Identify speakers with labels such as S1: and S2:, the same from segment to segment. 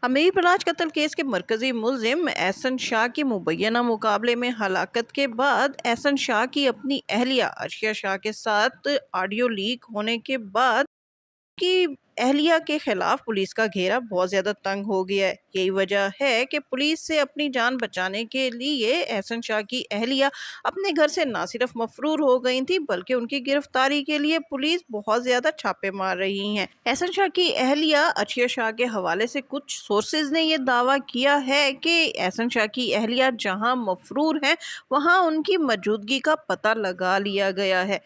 S1: امیر بلاج قتل کیس کے مرکزی ملزم احسن شاہ کی مبینہ مقابلے میں ہلاکت کے بعد احسن شاہ کی اپنی اہلیہ عرشیہ شاہ کے ساتھ آڈیو لیک ہونے کے بعد کی اہلیہ کے خلاف پولیس کا گھیرا بہت زیادہ تنگ ہو گیا ہے۔ یہی وجہ ہے کہ پولیس سے اپنی جان بچانے کے لیے احسن شاہ کی اہلیہ اپنے گھر سے نہ صرف مفرور ہو گئی تھی بلکہ ان کی گرفتاری کے لیے پولیس بہت زیادہ چھاپے مار رہی ہے۔ احسن شاہ کی اہلیہ عرشیہ شاہ کے حوالے سے کچھ سورسز نے یہ دعویٰ کیا ہے کہ احسن شاہ کی اہلیہ جہاں مفرور ہیں وہاں ان کی موجودگی کا پتہ لگا لیا گیا ہے۔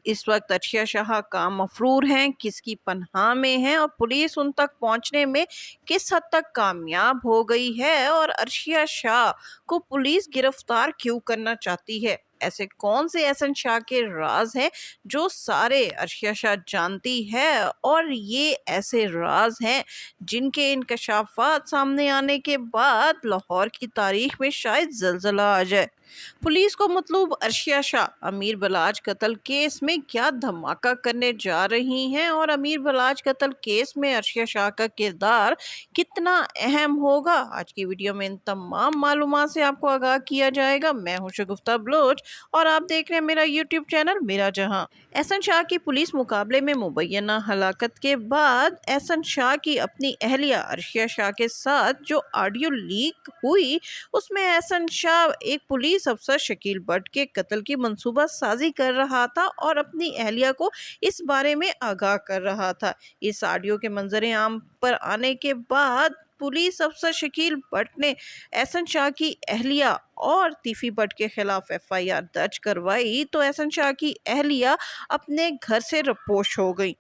S1: اس وقت عرشیہ شاہ کہاں مفرور ہیں، کس کی پناہ میں ہیں اور پولیس ان تک پہنچنے میں کس حد تک کامیاب ہو گئی ہے اور عرشیہ شاہ کو پولیس گرفتار کیوں کرنا چاہتی ہے۔ ایسے کون سے احسن شاہ کے راز ہیں جو سارے عرشیہ شاہ جانتی ہے اور یہ ایسے راز ہیں جن کے انکشافات سامنے آنے کے بعد لاہور کی تاریخ میں شاید زلزلہ آ جائے۔ پولیس کو مطلوب عرشیہ شاہ امیر بلاج قتل کیس میں کیا دھماکہ کرنے جا رہی ہیں اور امیر بلاج قتل کیس میں عرشیہ شاہ کا کردار کتنا اہم ہوگا، آج کی ویڈیو میں ان تمام معلومات سے آپ کو آگاہ کیا جائے گا۔ میں ہوں شگفتہ بلوچ اور آپ دیکھ رہے ہیں میرا یوٹیوب چینل میرا جہاں۔ احسن شاہ کی پولیس مقابلے میں مبینہ ہلاکت کے بعد احسن شاہ کی اپنی اہلیہ عرشیہ شاہ کے ساتھ جو آڈیو لیک ہوئی اس میں احسن شاہ ایک پولیس افسر شکیل بٹ کے قتل کی منصوبہ سازی کر رہا تھا اور اپنی اہلیہ کو اس بارے میں آگاہ کر رہا تھا۔ اس آڈیو کے منظر عام پر آنے کے بعد پولیس افسر شکیل بٹ نے احسن شاہ کی اہلیہ اور تیفی بٹ کے خلاف FIR درج کروائی تو احسن شاہ کی اہلیہ اپنے گھر سے رپوش ہو گئی۔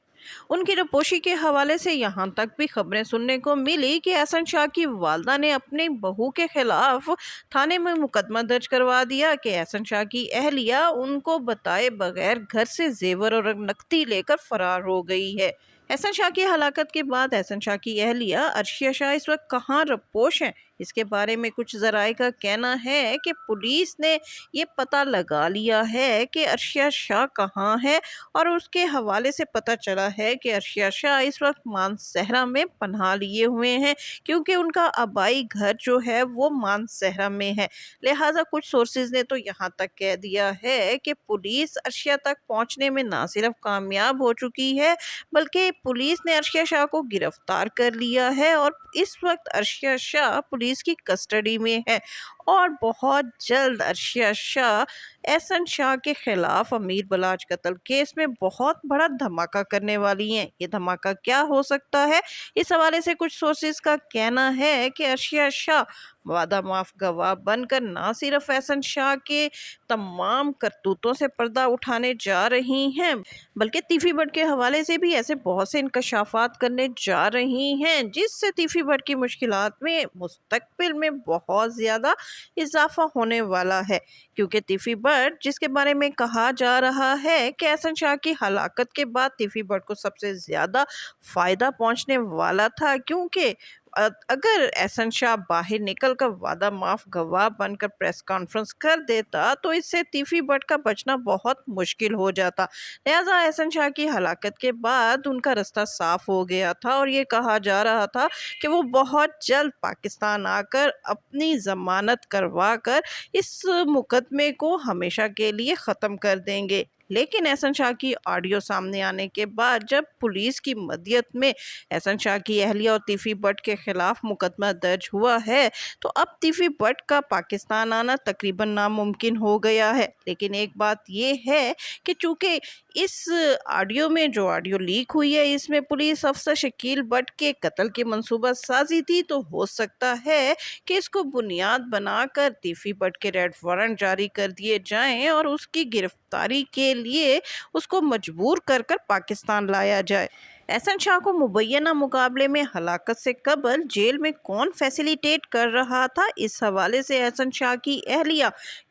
S1: ان کی رپوشی کے حوالے سے یہاں تک بھی خبریں سننے کو ملی کہ احسن شاہ کی والدہ نے اپنی بہو کے خلاف تھانے میں مقدمہ درج کروا دیا کہ احسن شاہ کی اہلیہ ان کو بتائے بغیر گھر سے زیور اور نقدی لے کر فرار ہو گئی ہے۔ احسن شاہ کی ہلاکت کے بعد احسن شاہ کی اہلیہ عرشیہ شاہ اس وقت کہاں رپوش ہیں، اس کے بارے میں کچھ ذرائع کا کہنا ہے کہ پولیس نے یہ پتہ لگا لیا ہے کہ عرشیہ شاہ کہاں ہے اور اس کے حوالے سے پتہ چلا ہے کہ عرشیہ شاہ اس وقت مانسہرہ میں پناہ لیے ہوئے ہیں کیونکہ ان کا آبائی گھر جو ہے وہ مانسہرہ میں ہے۔ لہٰذا کچھ سورسز نے تو یہاں تک کہہ دیا ہے کہ پولیس عرشیہ تک پہنچنے میں نہ صرف کامیاب ہو چکی ہے بلکہ پولیس نے عرشیہ شاہ کو گرفتار کر لیا ہے اور اس وقت عرشیہ شاہ پولیس کی کسٹڈی میں ہے اور بہت جلد عرشیہ شاہ احسن شاہ کے خلاف امیر بلاج قتل کیس میں بہت بڑا دھماکہ کرنے والی ہیں۔ یہ دھماکہ کیا ہو سکتا ہے؟ اس حوالے سے کچھ سورسز کا کہنا ہے کہ عرشیہ شاہ وعدہ معاف گواہ بن کر نہ صرف احسن شاہ کے تمام کرتوتوں سے پردہ اٹھانے جا رہی ہیں بلکہ تیفی بٹ کے حوالے سے بھی ایسے بہت سے انکشافات کرنے جا رہی ہیں جس سے تیفی بٹ کی مشکلات میں مستقبل میں بہت زیادہ اضافہ ہونے والا ہے، کیونکہ تیفی بٹ جس کے بارے میں کہا جا رہا ہے کہ احسن شاہ کی ہلاکت کے بعد تیفی بٹ کو سب سے زیادہ فائدہ پہنچنے والا تھا، کیونکہ اگر احسن شاہ باہر نکل کر وعدہ معاف گواہ بن کر پریس کانفرنس کر دیتا تو اس سے تیفی بٹ کا بچنا بہت مشکل ہو جاتا۔ لہٰذا احسن شاہ کی ہلاکت کے بعد ان کا رستہ صاف ہو گیا تھا اور یہ کہا جا رہا تھا کہ وہ بہت جلد پاکستان آ کر اپنی ضمانت کروا کر اس مقدمے کو ہمیشہ کے لیے ختم کر دیں گے۔ لیکن احسن شاہ کی آڈیو سامنے آنے کے بعد جب پولیس کی مدیت میں احسن شاہ کی اہلیہ اور تیفی بٹ کے خلاف مقدمہ درج ہوا ہے تو اب تیفی بٹ کا پاکستان آنا تقریباً ناممکن ہو گیا ہے۔ لیکن ایک بات یہ ہے کہ چونکہ اس آڈیو میں جو آڈیو لیک ہوئی ہے اس میں پولیس افسر شکیل بٹ کے قتل کی منصوبہ سازی تھی تو ہو سکتا ہے کہ اس کو بنیاد بنا کر تیفی بٹ کے ریڈ وارنٹ جاری کر دیے جائیں اور اس کی گرفتاری کے لیے اس کو مجبور کر کر پاکستان لایا جائے۔ احسن شاہ کو مبینہ مقابلے میں ہلاکت سے قبل جیل میں کون فیسیلیٹیٹ کر رہا تھا، اس حوالے سے احسن شاہ کی اہلیہ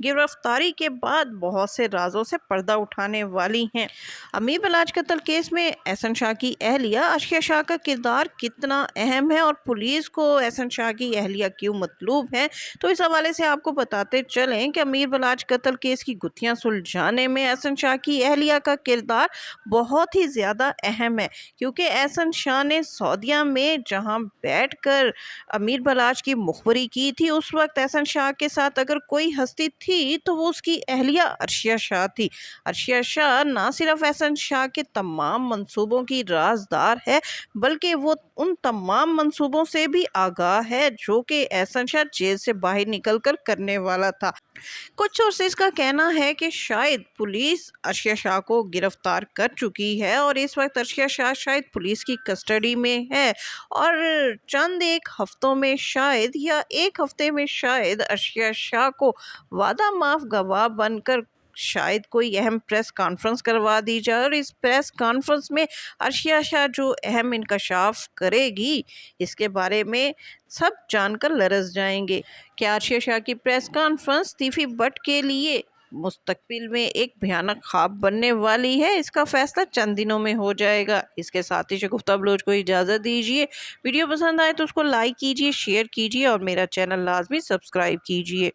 S1: گرفتاری کے بعد بہت سے رازوں سے پردہ اٹھانے والی ہیں۔ امیر بلاج قتل کیس میں احسن شاہ کی اہلیہ عرشیہ شاہ کا کردار کتنا اہم ہے اور پولیس کو احسن شاہ کی اہلیہ کیوں مطلوب ہے، تو اس حوالے سے آپ کو بتاتے چلیں کہ امیر بلاج قتل کیس کی گتھیاں سلجھانے میں احسن شاہ کی اہلیہ کا کردار بہت ہی زیادہ اہم ہے، کیونکہ احسن شاہ نے سعودیہ میں جہاں بیٹھ کر امیر بلاچ کی مخبری کی تھی، اس وقت احسن شاہ کے ساتھ اگر کوئی ہستی تھی تو وہ اس کی اہلیہ عرشیہ شاہ تھی۔ عرشیہ شاہ نہ صرف احسن شاہ کے تمام منصوبوں کی رازدار ہے، بلکہ وہ ان تمام منصوبوں سے بھی آگاہ ہے جو کہ احسن شاہ جیل سے باہر نکل کر کرنے والا تھا۔ کچھ سورسز کا کہنا ہے کہ شاید پولیس عرشیہ شاہ کو گرفتار کر چکی ہے اور اس وقت عرشیہ شاہ شاید پولیس کی کسٹڈی میں ہے، اور چند ایک ہفتوں میں شاید یا ایک ہفتے میں شاید عرشیہ شاہ کو وعدہ معاف گواہ بن کر شاید کوئی اہم پریس کانفرنس کروا دی جائے، اور اس پریس کانفرنس میں عرشیہ شاہ جو اہم انکشاف کرے گی اس کے بارے میں سب جان کر لرز جائیں گے۔ کیا عرشیہ شاہ کی پریس کانفرنس طیفی بٹ کے لیے مستقبل میں ایک بھیانک خواب بننے والی ہے؟ اس کا فیصلہ چند دنوں میں ہو جائے گا۔ اس کے ساتھ ہی شگفتہ بلوچ کو اجازت دیجیے۔ ویڈیو پسند آئے تو اس کو لائک کیجیے، شیئر کیجیے اور میرا چینل لازمی سبسکرائب کیجیے۔